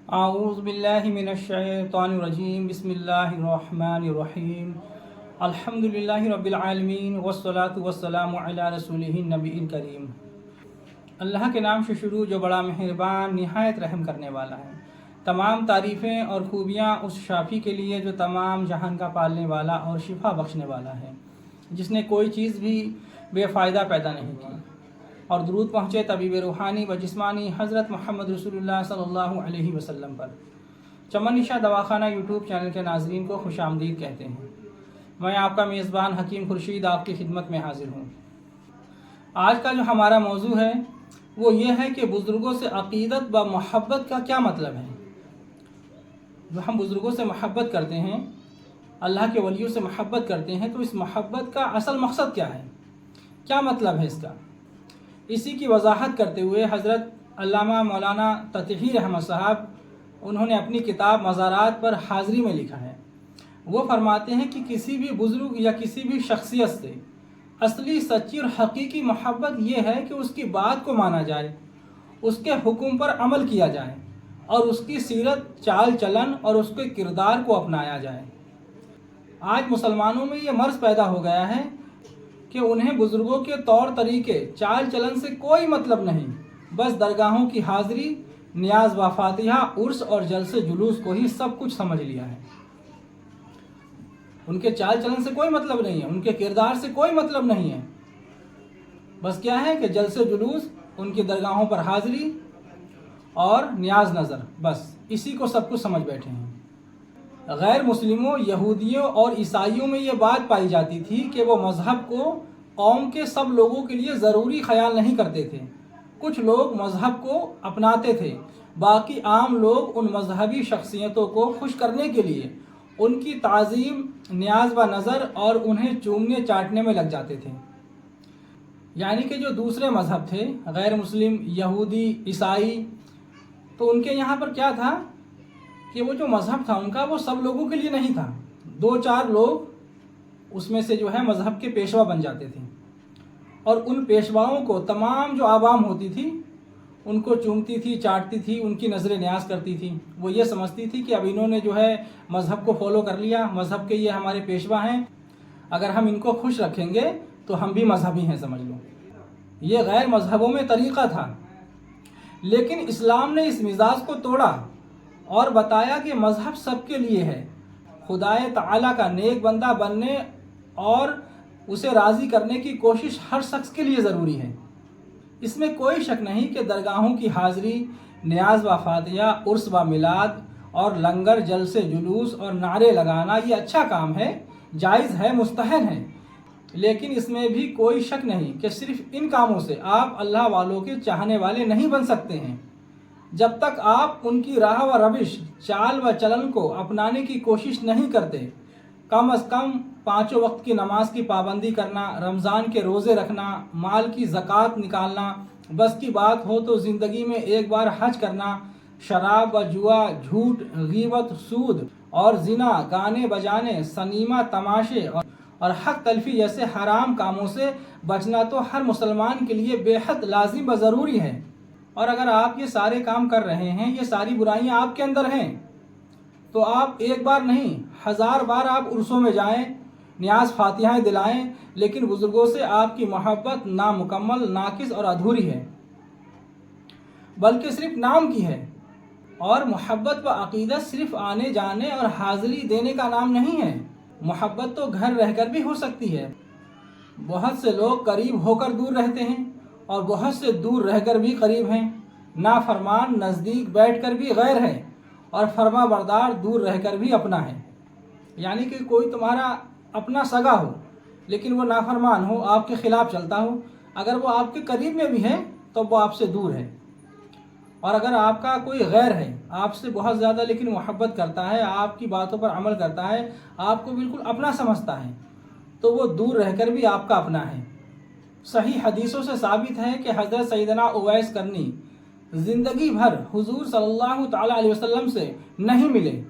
اعوذ باللہ من الشیطان الرجیم بسم اللہ الرحمن الرحیم الحمد للہ رب العالمین والصلاة والسلام علی رسولہ النبی الکریم۔ اللہ کے نام سے شروع جو بڑا مہربان نہایت رحم کرنے والا ہے۔ تمام تعریفیں اور خوبیاں اس شافی کے لیے جو تمام جہان کا پالنے والا اور شفا بخشنے والا ہے، جس نے کوئی چیز بھی بے فائدہ پیدا نہیں کی، اور درود پہنچے طبیب روحانی و جسمانی حضرت محمد رسول اللہ صلی اللہ علیہ وسلم پر۔ چمن نشا دواخانہ یوٹیوب چینل کے ناظرین کو خوش آمدید کہتے ہیں۔ میں آپ کا میزبان حکیم خورشید آپ کی خدمت میں حاضر ہوں۔ آج کا جو ہمارا موضوع ہے وہ یہ ہے کہ بزرگوں سے عقیدت و محبت کا کیا مطلب ہے۔ جو ہم بزرگوں سے محبت کرتے ہیں، اللہ کے ولیوں سے محبت کرتے ہیں، تو اس محبت کا اصل مقصد کیا ہے، کیا مطلب ہے اس کا۔ اسی کی وضاحت کرتے ہوئے حضرت علامہ مولانا تتحی رحمت صاحب انہوں نے اپنی کتاب مزارات پر حاضری میں لکھا ہے۔ وہ فرماتے ہیں کہ کسی بھی بزرگ یا کسی بھی شخصیت سے اصلی سچی اور حقیقی محبت یہ ہے کہ اس کی بات کو مانا جائے، اس کے حکم پر عمل کیا جائے، اور اس کی سیرت، چال چلن اور اس کے کردار کو اپنایا جائے۔ آج مسلمانوں میں یہ مرض پیدا ہو گیا ہے کہ انہیں بزرگوں کے طور طریقے، چال چلن سے کوئی مطلب نہیں، بس درگاہوں کی حاضری، نیاز و فاتحہ، عرس اور جلسے جلوس کو ہی سب کچھ سمجھ لیا ہے۔ ان کے چال چلن سے کوئی مطلب نہیں ہے، ان کے کردار سے کوئی مطلب نہیں ہے، بس کیا ہے کہ جلسے جلوس، ان کی درگاہوں پر حاضری اور نیاز نظر، بس اسی کو سب کچھ سمجھ بیٹھے ہیں۔ غیر مسلموں، یہودیوں اور عیسائیوں میں یہ بات پائی جاتی تھی کہ وہ مذہب کو قوم کے سب لوگوں کے لیے ضروری خیال نہیں کرتے تھے۔ کچھ لوگ مذہب کو اپناتے تھے، باقی عام لوگ ان مذہبی شخصیتوں کو خوش کرنے کے لیے ان کی تعظیم، نیاز و نظر اور انہیں چومنے چاٹنے میں لگ جاتے تھے۔ یعنی کہ جو دوسرے مذہب تھے، غیر مسلم، یہودی، عیسائی، تو ان کے یہاں پر کیا تھا کہ وہ جو مذہب تھا ان کا، وہ سب لوگوں کے لیے نہیں تھا۔ دو چار لوگ اس میں سے جو ہے مذہب کے پیشوا بن جاتے تھے، اور ان پیشواؤں کو تمام جو عوام ہوتی تھی ان کو چومتی تھی، چاٹتی تھی، ان کی نظر نیاز کرتی تھی۔ وہ یہ سمجھتی تھی کہ اب انہوں نے جو ہے مذہب کو فالو کر لیا، مذہب کے یہ ہمارے پیشوا ہیں، اگر ہم ان کو خوش رکھیں گے تو ہم بھی مذہبی ہیں، سمجھ لو۔ یہ غیر مذہبوں میں طریقہ تھا، لیکن اسلام نے اس مزاج کو توڑا اور بتایا کہ مذہب سب کے لیے ہے۔ خدائے تعالیٰ کا نیک بندہ بننے اور اسے راضی کرنے کی کوشش ہر شخص کے لیے ضروری ہے۔ اس میں کوئی شک نہیں کہ درگاہوں کی حاضری، نیاز و فاتحہ، عرس و میلاد اور لنگر، جلسے جلوس اور نعرے لگانا یہ اچھا کام ہے، جائز ہے، مستحب ہے، لیکن اس میں بھی کوئی شک نہیں کہ صرف ان کاموں سے آپ اللہ والوں کے چاہنے والے نہیں بن سکتے ہیں۔ جب تک آپ ان کی راہ و روش، چال و چلن کو اپنانے کی کوشش نہیں کرتے، کم از کم 5 وقت کی نماز کی پابندی کرنا، رمضان کے روزے رکھنا، مال کی زکوٰۃ نکالنا، بس کی بات ہو تو زندگی میں ایک بار حج کرنا، شراب و جوا، جھوٹ، غیبت، سود اور زنا، گانے بجانے، سنیما، تماشے اور حق تلفی جیسے حرام کاموں سے بچنا تو ہر مسلمان کے لیے بے حد لازم و ضروری ہے۔ اور اگر آپ یہ سارے کام کر رہے ہیں، یہ ساری برائیاں آپ کے اندر ہیں، تو آپ ایک بار نہیں 1000 بار آپ عرسوں میں جائیں، نیاز فاتحہ دلائیں، لیکن بزرگوں سے آپ کی محبت نامکمل، ناقص اور ادھوری ہے، بلکہ صرف نام کی ہے۔ اور محبت و عقیدت صرف آنے جانے اور حاضری دینے کا نام نہیں ہے۔ محبت تو گھر رہ کر بھی ہو سکتی ہے۔ بہت سے لوگ قریب ہو کر دور رہتے ہیں، اور بہت سے دور رہ کر بھی قریب ہیں۔ نافرمان نزدیک بیٹھ کر بھی غیر ہے، اور فرما بردار دور رہ کر بھی اپنا ہے۔ یعنی کہ کوئی تمہارا اپنا سگا ہو لیکن وہ نافرمان ہو، آپ کے خلاف چلتا ہو، اگر وہ آپ کے قریب میں بھی ہے تو وہ آپ سے دور ہے۔ اور اگر آپ کا کوئی غیر ہے، آپ سے بہت زیادہ لیکن محبت کرتا ہے، آپ کی باتوں پر عمل کرتا ہے، آپ کو بالکل اپنا سمجھتا ہے، تو وہ دور رہ کر بھی آپ کا اپنا ہے۔ صحیح حدیثوں سے ثابت ہے کہ حضرت سیدنا اویس کرنی زندگی بھر حضور صلی اللہ تعالیٰ علیہ وسلم سے نہیں ملے،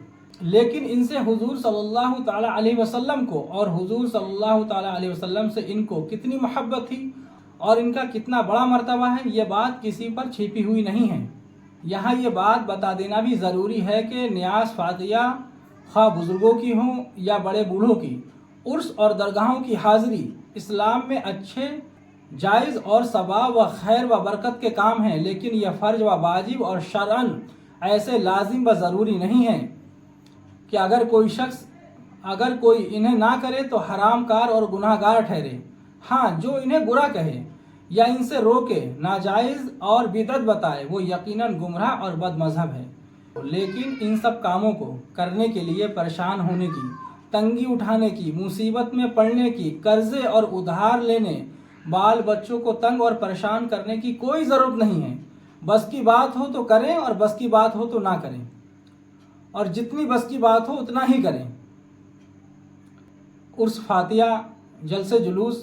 لیکن ان سے حضور صلی اللہ تعالیٰ علیہ وسلم کو اور حضور صلی اللہ تعالیٰ علیہ وسلم سے ان کو کتنی محبت تھی اور ان کا کتنا بڑا مرتبہ ہے، یہ بات کسی پر چھپی ہوئی نہیں ہے۔ یہاں یہ بات بتا دینا بھی ضروری ہے کہ نیاز فاتحہ خواہ بزرگوں کی ہوں یا بڑے بوڑھوں کی، عرس اور درگاہوں کی حاضری اسلام میں اچھے، جائز اور ثواب و خیر و برکت کے کام ہیں، لیکن یہ فرض و واجب اور شرعاً ایسے لازم و ضروری نہیں ہیں کہ اگر کوئی انہیں نہ کرے تو حرام کار اور گناہ گار ٹھہرے۔ ہاں، جو انہیں برا کہے یا ان سے روکے، ناجائز اور بدعت بتائے، وہ یقیناً گمراہ اور بد مذہب ہے۔ لیکن ان سب کاموں کو کرنے کے لیے پریشان ہونے کی، تنگی اٹھانے کی، مصیبت میں پڑنے کی، قرضے اور ادھار لینے، بال بچوں کو تنگ اور پریشان کرنے کی کوئی ضرورت نہیں ہے۔ بس کی بات ہو تو کریں اور بس کی بات ہو تو نہ کریں، اور جتنی بس کی بات ہو اتنا ہی کریں۔ عرس فاتحہ، جلسے جلوس،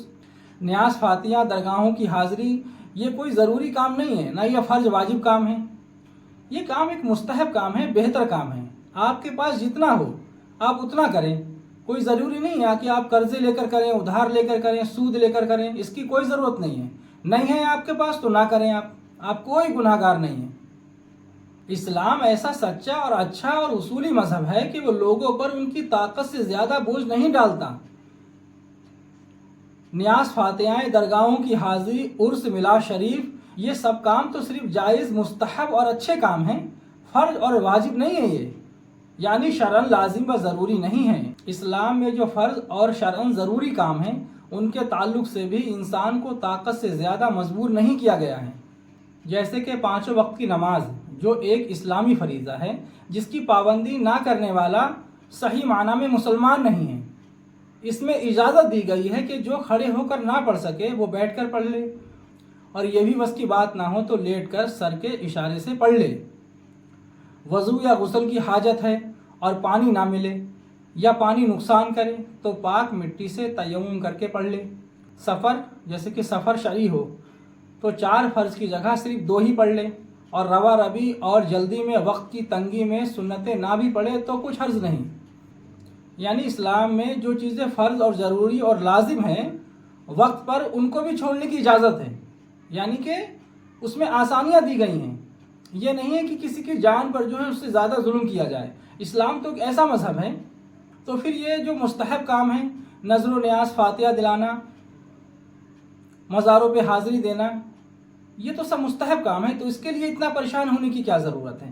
نیاز فاتحہ، درگاہوں کی حاضری، یہ کوئی ضروری کام نہیں ہے، نہ یہ فرض واجب کام ہے۔ یہ کام ایک مستحب کام ہے، بہتر کام ہے۔ آپ کے پاس جتنا ہو آپ اتنا کریں۔ کوئی ضروری نہیں ہے کہ آپ قرضے لے کر کریں، ادھار لے کر کریں، سود لے کر کریں، اس کی کوئی ضرورت نہیں ہے۔ نہیں ہے آپ کے پاس تو نہ کریں، آپ کوئی گناہ گار نہیں ہیں۔ اسلام ایسا سچا اور اچھا اور اصولی مذہب ہے کہ وہ لوگوں پر ان کی طاقت سے زیادہ بوجھ نہیں ڈالتا۔ نیاز فاتحہ، درگاہوں کی حاضری، عرس، میلاد شریف، یہ سب کام تو صرف جائز، مستحب اور اچھے کام ہیں، فرض اور واجب نہیں ہے یہ، یعنی شرعاً لازم و ضروری نہیں ہے۔ اسلام میں جو فرض اور شرعاً ضروری کام ہیں ان کے تعلق سے بھی انسان کو طاقت سے زیادہ مجبور نہیں کیا گیا ہے، جیسے کہ 5 وقت کی نماز، جو ایک اسلامی فریضہ ہے جس کی پابندی نہ کرنے والا صحیح معنی میں مسلمان نہیں ہے۔ اس میں اجازت دی گئی ہے کہ جو کھڑے ہو کر نہ پڑھ سکے وہ بیٹھ کر پڑھ لے، اور یہ بھی بس کی بات نہ ہو تو لیٹ کر سر کے اشارے سے پڑھ لے۔ وضو یا غسل کی حاجت ہے اور پانی نہ ملے یا پانی نقصان کرے تو پاک مٹی سے تیمم کر کے پڑھ لے۔ سفر، جیسے کہ سفر شرعی ہو تو 4 فرض کی جگہ صرف 2 ہی پڑھ لے، اور روا ربی اور جلدی میں، وقت کی تنگی میں سنتیں نہ بھی پڑھے تو کچھ حرج نہیں۔ یعنی اسلام میں جو چیزیں فرض اور ضروری اور لازم ہیں وقت پر، ان کو بھی چھوڑنے کی اجازت ہے، یعنی کہ اس میں آسانیاں دی گئی ہیں۔ یہ نہیں ہے کہ کسی کی جان پر جو ہے اس سے زیادہ ظلم کیا جائے۔ اسلام تو ایک ایسا مذہب ہے۔ تو پھر یہ جو مستحب کام ہے، نذر و نیاز، فاتحہ دلانا، مزاروں پہ حاضری دینا، یہ تو سب مستحب کام ہے، تو اس کے لیے اتنا پریشان ہونے کی کیا ضرورت ہے؟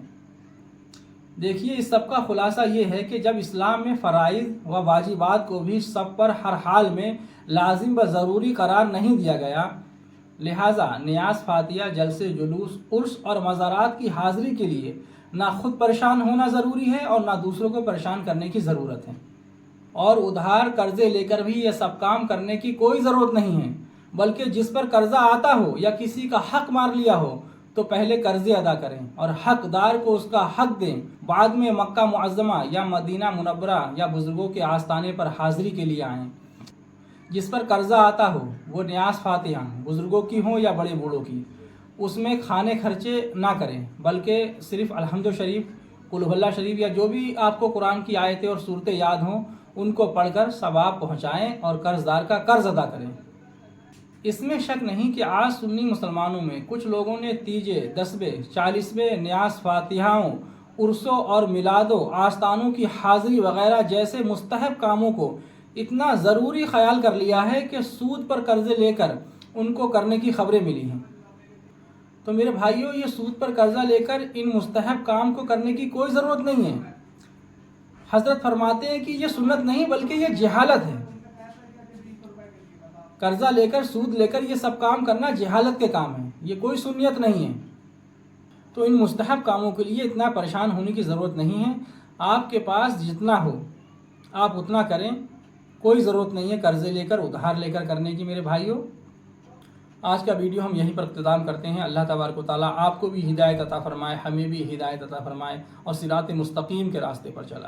دیکھیے، اس سب کا خلاصہ یہ ہے کہ جب اسلام میں فرائض و واجبات کو بھی سب پر ہر حال میں لازم و ضروری قرار نہیں دیا گیا، لہٰذا نیاز فاتحہ، جلسے جلوس، عرس اور مزارات کی حاضری کے لیے نہ خود پریشان ہونا ضروری ہے اور نہ دوسروں کو پریشان کرنے کی ضرورت ہے، اور ادھار قرضے لے کر بھی یہ سب کام کرنے کی کوئی ضرورت نہیں ہے، بلکہ جس پر قرضہ آتا ہو یا کسی کا حق مار لیا ہو تو پہلے قرضے ادا کریں اور حقدار کو اس کا حق دیں، بعد میں مکہ معظمہ یا مدینہ منورہ یا بزرگوں کے آستانے پر حاضری کے لیے آئیں۔ جس پر قرضہ آتا ہو وہ نیاز فاتحہ، بزرگوں کی ہوں یا بڑے بوڑھوں کی، اس میں کھانے خرچے نہ کریں، بلکہ صرف الحمد شریف، قل هو اللہ شریف یا جو بھی آپ کو قرآن کی آیتیں اور صورتیں یاد ہوں ان کو پڑھ کر ثواب پہنچائیں اور قرض دار کا قرض ادا کریں۔ اس میں شک نہیں کہ آج سنی مسلمانوں میں کچھ لوگوں نے تیجے، 10ویں، 40ویں نیاز فاتحاؤں، عرسوں اور میلادوں، آستانوں کی حاضری وغیرہ جیسے مستحب کاموں کو اتنا ضروری خیال کر لیا ہے کہ سود پر قرضے لے کر ان کو کرنے کی خبریں ملی ہیں۔ تو میرے بھائیوں، یہ سود پر قرضہ لے کر ان مستحب کام کو کرنے کی کوئی ضرورت نہیں ہے۔ حضرت فرماتے ہیں کہ یہ سنت نہیں بلکہ یہ جہالت ہے۔ قرضہ لے کر، سود لے کر یہ سب کام کرنا جہالت کے کام ہیں، یہ کوئی سنیت نہیں ہے۔ تو ان مستحب کاموں کے لیے اتنا پریشان ہونے کی ضرورت نہیں ہے۔ آپ کے پاس جتنا ہو آپ اتنا کریں، کوئی ضرورت نہیں ہے قرضے لے کر، ادھار لے کر کرنے کی۔ میرے بھائیوں، آج کا ویڈیو ہم یہیں پر اختتام کرتے ہیں۔ اللہ تبارک و تعالیٰ آپ کو بھی ہدایت عطا فرمائے، ہمیں بھی ہدایت عطا فرمائے اور صراط مستقیم کے راستے پر چلائے۔